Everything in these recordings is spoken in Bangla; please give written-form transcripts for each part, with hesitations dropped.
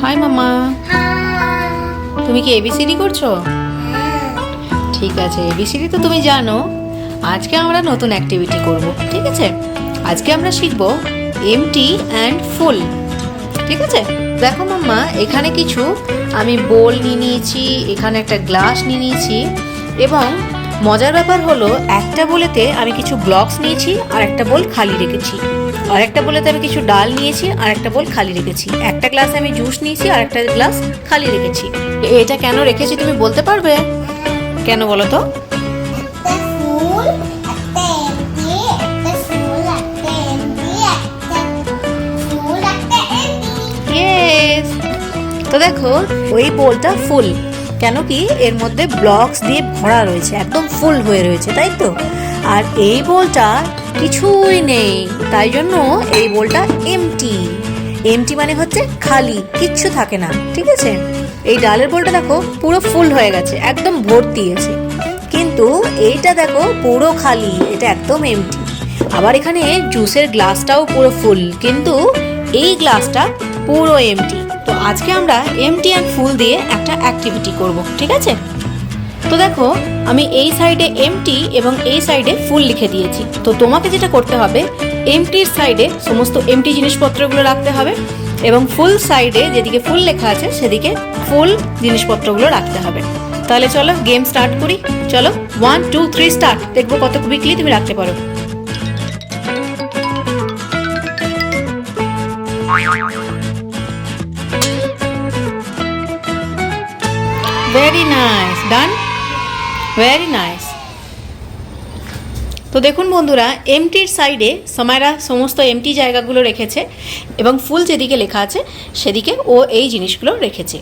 হাই মামা, তুমি কি এবিসিডি করছো? ঠিক আছে, এবিসিডি তো তুমি জানো। আজকে আমরা নতুন অ্যাক্টিভিটি করব, ঠিক আছে? আজকে আমরা শিখব এমটি অ্যান্ড ফুল। ঠিক আছে, দেখো মাম্মা, এখানে কিছু আমি বোল নিয়ে নিয়েছি, এখানে একটা গ্লাস নিয়ে নিয়েছি, এবং মজার ব্যাপার হলো একটা বোলেতে আমি কিছু ব্লকস নিয়েছি আর একটা বোল খালি রেখেছি, আর একটা বোলেতে আমি কিছু ডাল নিয়েছি আর একটা বোল খালি রেখেছি, একটা গ্লাসে আমি জুস নিয়েছি আর একটা গ্লাস খালি রেখেছি। এটা কেন রেখেছি তুমি বলতে পারবে? কেন বলো তো? তো দেখো, ওই বোলটা ফুল কেন কি এর মধ্যে ব্লকস দিয়ে ভরা রয়েছে, একদম ফুল হয়ে রয়েছে, তাই তো? আর এই বোলটা কিছুই নেই, তাই জন্য এই বোলটা এমটি। এমটি মানে হচ্ছে খালি, কিচ্ছু থাকে না, ঠিক আছে? এই ডালের বোলটা দেখো পুরো ফুল হয়ে গেছে, একদম ভর্তি আছে, কিন্তু এইটা দেখো পুরো খালি, এটা একদম এমটি। আবার এখানে জুসের গ্লাসটাও পুরো ফুল, কিন্তু এই গ্লাসটা পুরো এমটি। তো আজকে আমরা এমটি অ্যান্ড ফুল দিয়ে একটা অ্যাক্টিভিটি করব, ঠিক আছে? তো দেখো, আমি এই সাইডে এমটি এবং এই সাইডে ফুল লিখে দিয়েছি। তো তোমাকে যেটা করতে হবে, এমটির সাইডে সমস্ত এমটি জিনিসপত্রগুলো রাখতে হবে, এবং ফুল সাইডে যেদিকে ফুল লেখা আছে সেদিকে ফুল জিনিসপত্রগুলো রাখতে হবে। তাহলে চলো গেম স্টার্ট করি। চলো 1 2 3 স্টার্ট। দেখবো কত কুইকলি তুমি রাখতে পারো। ভেরি নাইস, ডান, ভেরি নাইস। তো দেখুন বন্ধুরা, এমটির সাইডে সমায়রা সমস্ত এমটি জায়গাগুলো রেখেছে, এবং ফুল যেদিকে লেখা আছে সেদিকে ও এই জিনিসগুলো রেখেছে।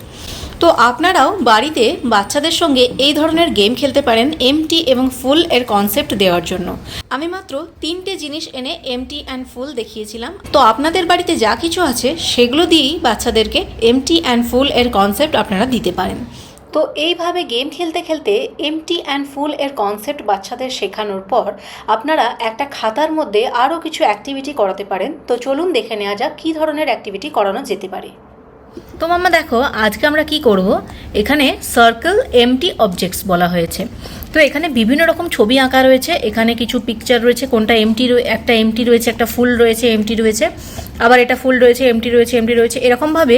তো আপনারাও বাড়িতে বাচ্চাদের সঙ্গে এই ধরনের গেম খেলতে পারেন এমটি এবং ফুল এর কনসেপ্ট দেওয়ার জন্য। আমি মাত্র 3টে জিনিস এনে এমটি অ্যান্ড ফুল দেখিয়েছিলাম। তো আপনাদের বাড়িতে যা কিছু আছে সেগুলো দিয়েই বাচ্চাদেরকে এমটি অ্যান্ড ফুল এর কনসেপ্ট আপনারা দিতে পারেন। তো এইভাবে গেম খেলতে খেলতে এমটি অ্যান্ড ফুল এর কনসেপ্ট বাচ্চাদের শেখানোর পর আপনারা একটা খাতার মধ্যে আরও কিছু অ্যাক্টিভিটি করাতে পারেন। তো চলুন দেখে নেওয়া যাক কী ধরনের অ্যাক্টিভিটি করানো যেতে পারে। তো মাম্মা দেখো, আজকে আমরা কি করব, এখানে সার্কেল এমটি অবজেক্টস বলা হয়েছে। তো এখানে বিভিন্ন রকম ছবি আঁকা রয়েছে, এখানে কিছু পিকচার রয়েছে, কোনটা এমটি, একটা এমটি রয়েছে, একটা ফুল রয়েছে, এমটি রয়েছে, আবার এটা ফুল রয়েছে, এমটি রয়েছে, এমটি রয়েছে, এরকমভাবে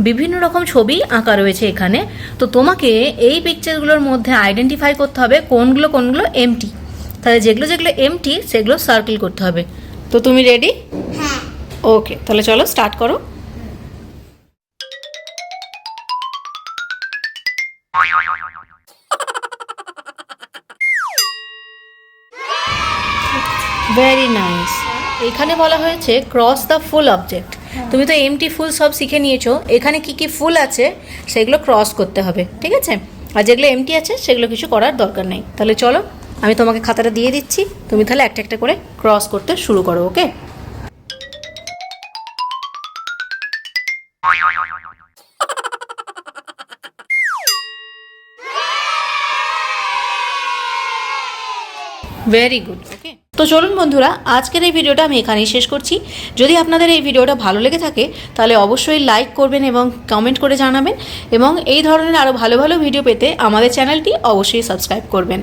বিভিন্ন রকম ছবি আঁকা রয়েছে এখানে। তো তোমাকে এই পিকচারগুলোর মধ্যে আইডেন্টিফাই করতে হবে কোনগুলো কোনগুলো এমটি। তাহলে যেগুলো যেগুলো এমটি সেগুলো সার্কেল করতে হবে। তো তুমি রেডি? হ্যাঁ। ওকে, তাহলে চলো স্টার্ট করো। Very nice. এখানে বলা হয়েছে ক্রস দ্য ফুল অবজেক্ট। তুমি তো এমটি ফুল সব শিখে নিয়েছো, এখানে কি কি ফুল আছে সেগুলো ক্রস করতে হবে, ঠিক আছে? আর যেগুলো এমটি আছে সেগুলো কিছু করার দরকার নেই। তাহলে চলো, আমি তোমাকে খাতাটা দিয়ে দিচ্ছি, তুমি তাহলে একটা একটা করে ক্রস করতে শুরু করো। ওকে? Very good. ওকে, তো চলুন বন্ধুরা, আজকের এই ভিডিওটা আমি এখানেই শেষ করছি। যদি আপনাদের এই ভিডিওটা ভালো লেগে থাকে তাহলে অবশ্যই লাইক করবেন এবং কমেন্ট করে জানাবেন, এবং এই ধরনের আরও ভালো ভালো ভিডিও পেতে আমাদের চ্যানেলটি অবশ্যই সাবস্ক্রাইব করবেন।